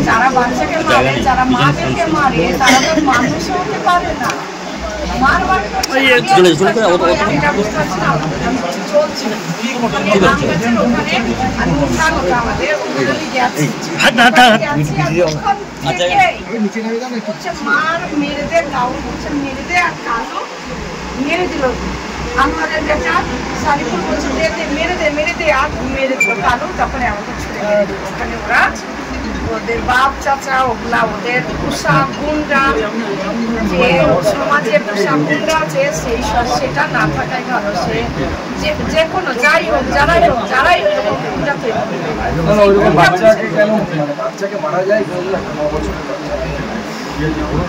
যারা বাচ্চাকে মারে, যারা মাদেরকে মারে, তারা তো মানুষ হতে পারে না। মেরে দিল আমাদের বেটা সারিফুল বলছে মেরে দে আর মেরে দিল কালু। তখন আমাকে ছুটে মেরে দিল। ওখানে ওরা ওদের বাপ চাচা ওগুলা ওদের পোশাক গুন্ডা যে সমাজে পোশাক গুন্ডা আছে সেই সব সেটা না থাকাই ভালো। সে যে কোনো যাই হোক যারাই হোক গুন্ডা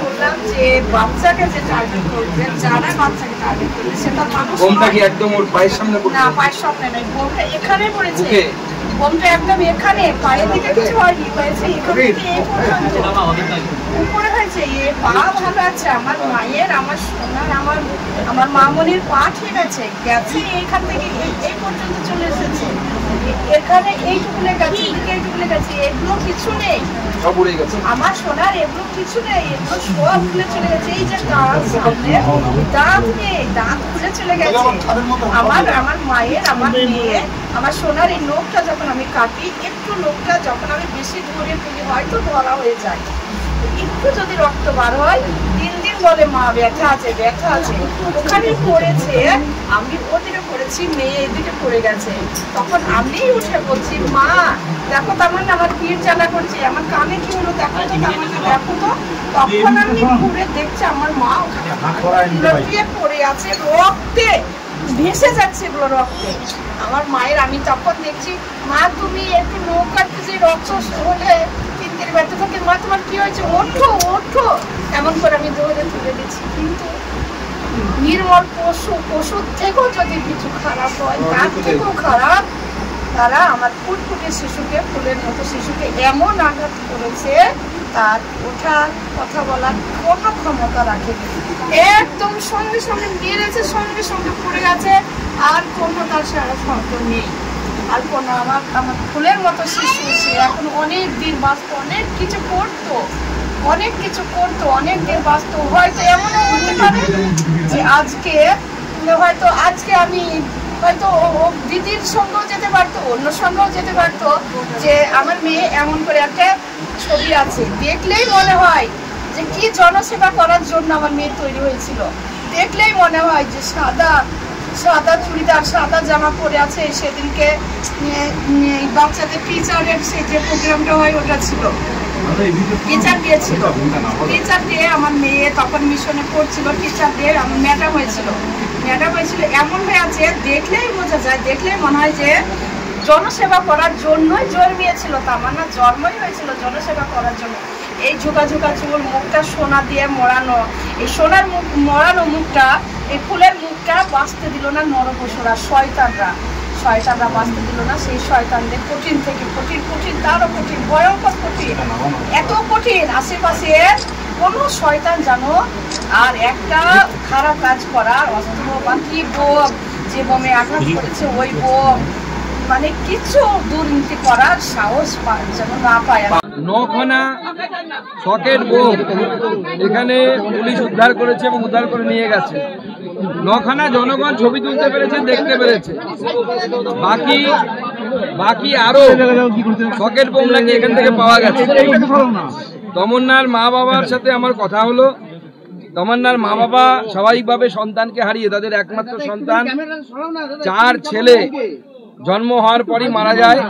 বললাম যে বাচ্চাকে যে টার্গেট করবে, যারা বাচ্চাকে টার্গেট করবে সেটা মানুষ একদম ওর পায়ের সামনে না, পায়ের সামনে নয়, বোমটা এখানে পড়েছে। বোমটা একদম এখানে, পায়ের দিকে কিছু হয়নি, হয়েছে এখানে উপরে হয়েছে। এ পা ভালো আছে আমার মায়ের, আমার সোনার, আমার মামনির পা ঠিক আছে, গেছে এইখান থেকে এই পর্যন্ত চলে এসেছে। এখানে এইটুকুলে গেছে, এইটুকুলে গেছে, এগুলো কিছু নেই আমার সোনার, এগুলো কিছু নেই, এগুলো সব খুলে চলে গেছে। এই যে দাঁত সামনে দাঁত নেই, দাঁত খুলে চলে গেছে। আমার মায়ের, আমার মেয়ে, আমার সোনার এই নখটা যখন আমি কাটি, একটু নখটা যখন আমি বেশি ধরে ফেলি হয়তো ধরা হয়ে যায়, একটু যদি রক্ত বার হয় 3 দিন বলে মা ব্যথা আছে ব্যথা আছে। ওখানে পড়েছে, আমি ওদিকে পড়েছি, মেয়ে এদিকে পড়ে গেছে। তখন আমি উঠে বলছি মা দেখো তো আমার পীর জ্বালা করছে, আমার কানে কি হলো দেখো তো, দেখো তো। তখন আমি ঘুরে দেখছি আমার মা ওখানে পড়ে আছে, রক্তে ভেসে যাচ্ছে এগুলো রক্তে। আমার মায়ের আমি তখন দেখছি মা তুমি একটু নৌকাতে যে রক্ত হলে ব্যথা থাকে, মা তোমার কি হয়েছে, ওঠো ওঠো, এমন করে আমি দৌড়ে তুলে দিচ্ছি। কিন্তু নির্মল পশুর থেকেও যদি কিছু খারাপ হয়, তার থেকেও খারাপ, তারা আমার ফুটফুটে শিশুকে, ফুলের মতো শিশুকে এমন আঘাত করেছে, তার ওঠার কথা বলার কোনো ক্ষমতা রাখেনি। একদম সঙ্গে সঙ্গে মেরেছে, সঙ্গে সঙ্গে পড়ে গেছে, আর কোনো তার সারা শব্দ নেই। আর কোনো আমার ফুলের মতো শিশু, সে এখন অনেক দিন বাঁচত, অনেক কিছু করতো, অনেক দিন বাঁচত। হয়তো এমনও হতে পারে যে আজকে আমি হয়তো দিদির সঙ্গেও যেতে পারতো, অন্য সঙ্গেও যেতে পারতো। যে আমার মেয়ে এমন করে একটা ছবি আছে, দেখলেই মনে হয় যে কি জনসেবা করার জন্য আমার মেয়ে তৈরি হয়েছিল। দেখলেই মনে হয় যে সাদা চুড়িদার, সাদা জামা পরে আছে। সেদিনকে বাচ্চাদের টিচারের সেই যে প্রোগ্রামটা হয় ওটা ছিল, টিচার দিয়েছিল, টিচার দিয়ে আমার মেয়ে তখন মিশনে পড়ছিল, টিচার দিয়ে আমার ম্যাডাম হয়েছিল, এমন হয়ে আছে দেখলেই বোঝা যায়, দেখলেই মনে হয় যে জনসেবা করার জন্যই জন্মিয়েছিল। তামান্না জন্মই হয়েছিল জনসেবা করার জন্য। এই ঝুঁকা চুল, মুখটা সোনা দিয়ে মোড়ানো, এই সোনার মোড়ানো মুখটা, এই ফুলের মুখটা বাঁচতে দিল না নরপশুরা, শয়তানরা বাঁচতে দিল না। সেই শয়তানদের কঠিন থেকে কঠিন, তারও কঠিন, ভয়ঙ্কর কঠিন, এত কঠিন আশেপাশে কোনো শয়তান জানো আর একটা খারাপ কাজ করার অস্ত্র বা কি বোম, যে বোমে আঘাত করেছে ওই বোম, মানে কিছু দুর্নীতি করার সাহস যেন না পায়। 9খানা সকেট বোম এখানে পুলিশ উদ্ধার করেছে এবং উদ্ধার করে নিয়ে গেছে। 9খানা জনগণ ছবি তুলতে পেরেছে, দেখতে পেরেছে। বাকি আরো সকেট বোম নাকি এখান থেকে পাওয়া গেছে। তমন্নার মা বাবার সাথে আমার কথা হলো। তমন্নার মা বাবা স্বাভাবিকভাবে সন্তানকে হারিয়ে, তাদের একমাত্র সন্তান, 4 ছেলে জন্ম হওয়ার পরই মারা যায়।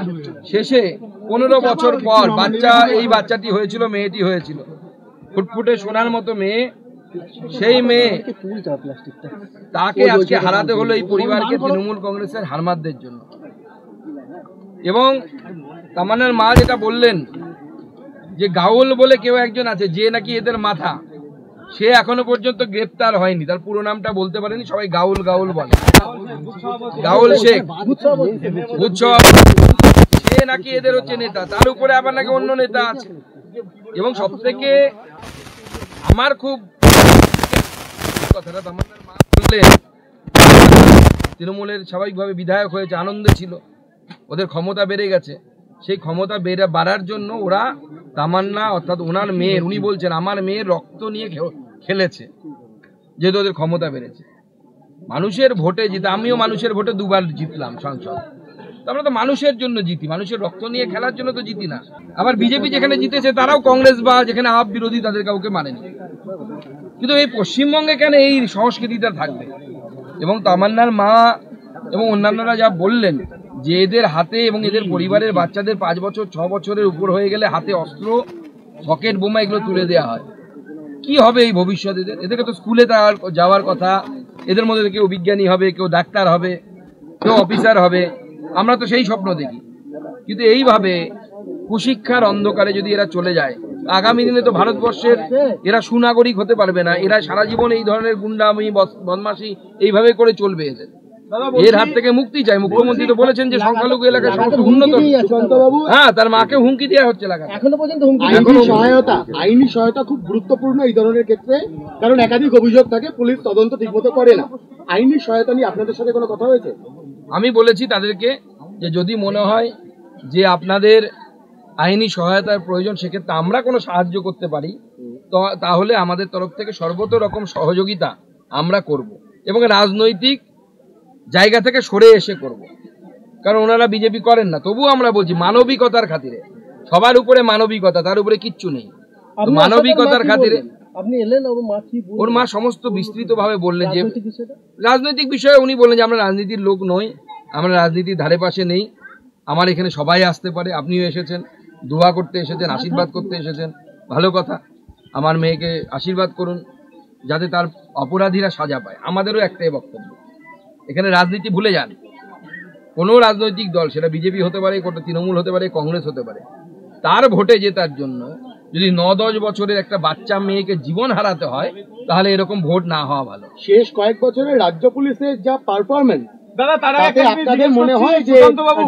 শেষে 15 বছর পর এই বাচ্চাটি হয়েছিল, মেয়েটি হয়েছিল, ফুটফুটে সোনার মতো মেয়ে। সেই মেয়ে তাকে আজকে হারাতে হলো এই পরিবারকে, তৃণমূল কংগ্রেসের হারমাদদের জন্য। এবং তামান্নার মা যেটা বললেন যে গাউল বলে কেউ একজন আছে যে নাকি এদের মাথা, সে এখনো পর্যন্ত গ্রেপ্তার হয়নি। তার পুরো নামটা বলতে পারেনি, সবাই গাউল বলে। গাউল শেখ উৎসব, সে নাকি এদের হচ্ছে নেতা, তার উপরে আবার নাকি অন্য নেতা আছে। এবং সব থেকে আমার খুব কথাটা তামান্নার মা বললেন, তৃণমূলের স্বাভাবিকভাবে বিধায়ক হয়েছে, আনন্দে ছিল, ওদের ক্ষমতা বেড়ে গেছে। সেই ক্ষমতা বাড়ার জন্য ওরা তামান্না অর্থাৎ ওনার মেয়ের, উনি বলছেন আমার মেয়ের রক্ত নিয়ে খেলেছে, যেহেতু ওদের ক্ষমতা বেড়েছে। মানুষের ভোটে জিতে, আমিও মানুষের ভোটে 2 বার জিতলাম সংসদ, আমরা তো মানুষের জন্য জিতি, মানুষের রক্ত নিয়ে খেলার জন্য তো জিতি না। আবার বিজেপি যেখানে জিতেছে তারাও কংগ্রেস বা যেখানে আপ বিরোধী তাদের কাউকে মানেনি, কিন্তু এই পশ্চিমবঙ্গে কেন এই সংস্কৃতিটা থাকবে? এবং তামান্নার মা এবং অন্যান্যরা যা বললেন যে এদের হাতে এবং এদের পরিবারের বাচ্চাদের 5 বছর 6 বছরের উপর হয়ে গেলে হাতে অস্ত্র, রকেট বোমা এগুলো তুলে দেওয়া হয়, কি হবে এই ভবিষ্যৎ এদের? এদেরকে তো স্কুলে যাওয়ার কথা, এদের মধ্যে কেউ বিজ্ঞানী হবে, কেউ ডাক্তার হবে, কেউ অফিসার হবে, আমরা তো সেই স্বপ্ন দেখি। কিন্তু এইভাবে কুশিক্ষার অন্ধকারে যদি এরা চলে যায়, আগামী দিনে তো ভারতবর্ষের এরা সুনাগরিক হতে পারবে না। এরা সারা জীবন এই ধরনের গুন্ডামি বদমাশি এইভাবে করে চলবে, এর হাত থেকে মুক্তি চাই। মুখ্যমন্ত্রী তো বলেছেন যে সংখ্যালঘু এলাকায় সমস্ত উন্নত, হ্যাঁ তার মাকে হুমকি দেওয়া হচ্ছে এলাকায় এখনো পর্যন্ত। আইনি সহায়তা খুব গুরুত্বপূর্ণ এই ধরনের ক্ষেত্রে, কারণ একাধিক অভিযোগ থাকে, পুলিশ তদন্ত ঠিকমতো করে না। আইনি সহায়তা নিয়ে আপনাদের সাথে কোনো কথা হয়েছে? আমি বলেছি তাদেরকে যে যদি মনে হয় যে আপনাদের আইনি সহায়তার প্রয়োজন, সেক্ষেত্রে আমরা কোনো সাহায্য করতে পারি, তো তাহলে আমাদের তরফ থেকে সর্বত রকম সহযোগিতা আমরা করব, এবং রাজনৈতিক জায়গা থেকে সরে এসে করব। কারণ ওনারা বিজেপি করেন না, তবুও আমরা বলছি মানবিকতার খাতিরে, সবার উপরে মানবিকতা, তার উপরে কিচ্ছু নেই, মানবিকতার খাতিরে। আপনি এলেন, ওর মা সমস্ত বিস্তৃতভাবে বললেন যে রাজনৈতিক বিষয়ে উনি বললেন যে আমরা রাজনীতির লোক নই, আমরা রাজনীতির ধারে পাশে নেই, আমার এখানে সবাই আসতে পারে, আপনিও এসেছেন, দোয়া করতে এসেছেন, আশীর্বাদ করতে এসেছেন, ভালো কথা, আমার মেয়েকে আশীর্বাদ করুন যাতে তার অপরাধীরা সাজা পায়। আমাদেরও একটাই বক্তব্য, এখানে রাজনীতি ভুলে যান। কোনো রাজনৈতিক দল, সেটা বিজেপি হতে পারে, তৃণমূল হতে পারে, কংগ্রেস হতে পারে, তার ভোটে জেতার জন্য যদি 9-10 বছরের একটা বাচ্চা মেয়েকে জীবন হারাতে হয়, তাহলে এরকম ভোট না হওয়া ভালো। শেষ কয়েক বছরে রাজ্য পুলিশের যা পারফরমেন্স, আপনাদের মনে হয় যে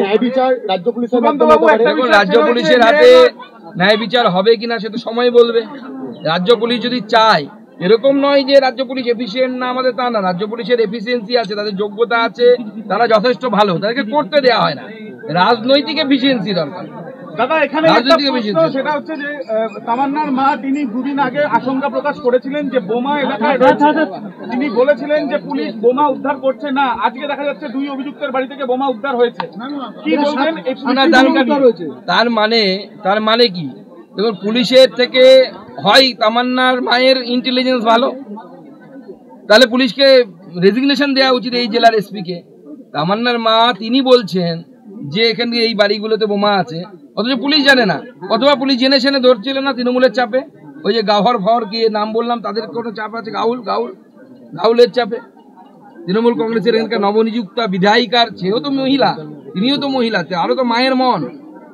ন্যায় বিচার রাজ্য পুলিশের রাজ্য পুলিশের হাতে ন্যায় বিচার হবে কিনা সে তো সময় বলবে। রাজ্য পুলিশ যদি চায়, এরকম নয় যে রাজ্য পুলিশ এফিসিয়েন্ট না, আমাদের তা না, রাজ্য পুলিশের এফিসিয়েন্সি আছে, তাদের যোগ্যতা আছে, তারা যথেষ্ট ভালো, তাদেরকে করতে দেওয়া হয় না। রাজনৈতিক এফিসিয়েন্সি দরকার। দাদা এখানে সেটা হচ্ছে যে তামান্নার মা, তিনি 2 দিন আগে আশঙ্কা প্রকাশ করেছিলেন যে বোমা এলাকায় রয়েছে, তিনি বলেছিলেন যে পুলিশ বোমা উদ্ধার করছে না। আজকে দেখা যাচ্ছে 2 অভিযুক্তের বাড়ি থেকে বোমা উদ্ধার হয়েছে, কি বলবেন? তার মানে কি? দেখুন, পুলিশের থেকে হয় তামান্নার মায়ের ইন্টেলিজেন্স ভালো, তাহলে পুলিশকে রেজিগনেশন দেওয়া উচিত এই জেলার এসপি কে। তামান্নার মা তিনি বলছেন যে এখানে এই বাড়িগুলোতে বোমা আছে, অথচ পুলিশ জানে না, অথবা পুলিশ জেনে শুনে ধরছিল না তৃণমূলের চাপে। ওই যে গাহর ফর কি নাম বললাম, তাদের কোনো চাপ আছে, গাউলের চাপে। তৃণমূল কংগ্রেসের এখানকার নবনিযুক্ত বিধায়িকার, সেও তো মহিলা, তিনিও তো মহিলা, আরো তো মায়ের মন,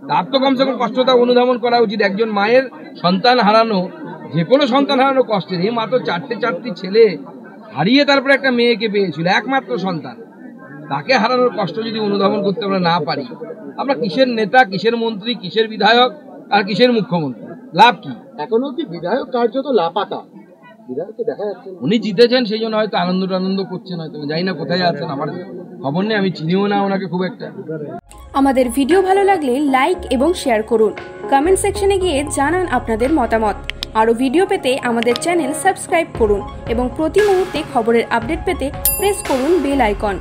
তার তো কমসে কম কষ্টটা অনুধাবন করা উচিত। একজন মায়ের সন্তান হারানো, যে কোনো সন্তান হারানো কষ্টের। এই মাত্র 4টি ছেলে হারিয়ে তারপরে একটা মেয়েকে পেয়েছিল, একমাত্র সন্তান, তাকে হারানোর কষ্ট যদি অনুধাবন করতে আমরা না পারি, আমরা কিসের নেতা, কিসের মন্ত্রী, কিসের বিধায়ক আর কিসের মুখ্যমন্ত্রী? লাভ কি? এখনো কি বিধায়ক কার্যত লাপাতা, বিধায়ককে দেখা যাচ্ছে। উনি জিতেছেন সেই জন্য হয়তো আনন্দ করছেন, হয়তো জানি না কোথায় আছেন, আমার খবর নেই, আমি চিনিও না ওনাকে খুব একটা। আমাদের ভিডিও ভালো লাগলে লাইক এবং শেয়ার করুন, কমেন্ট সেকশনে গিয়ে জানান আপনাদের মতামত। আরও ভিডিও পেতে আমাদের চ্যানেল সাবস্ক্রাইব করুন এবং প্রতি মুহূর্তে খবরের আপডেট পেতে প্রেস করুন বেল আইকন।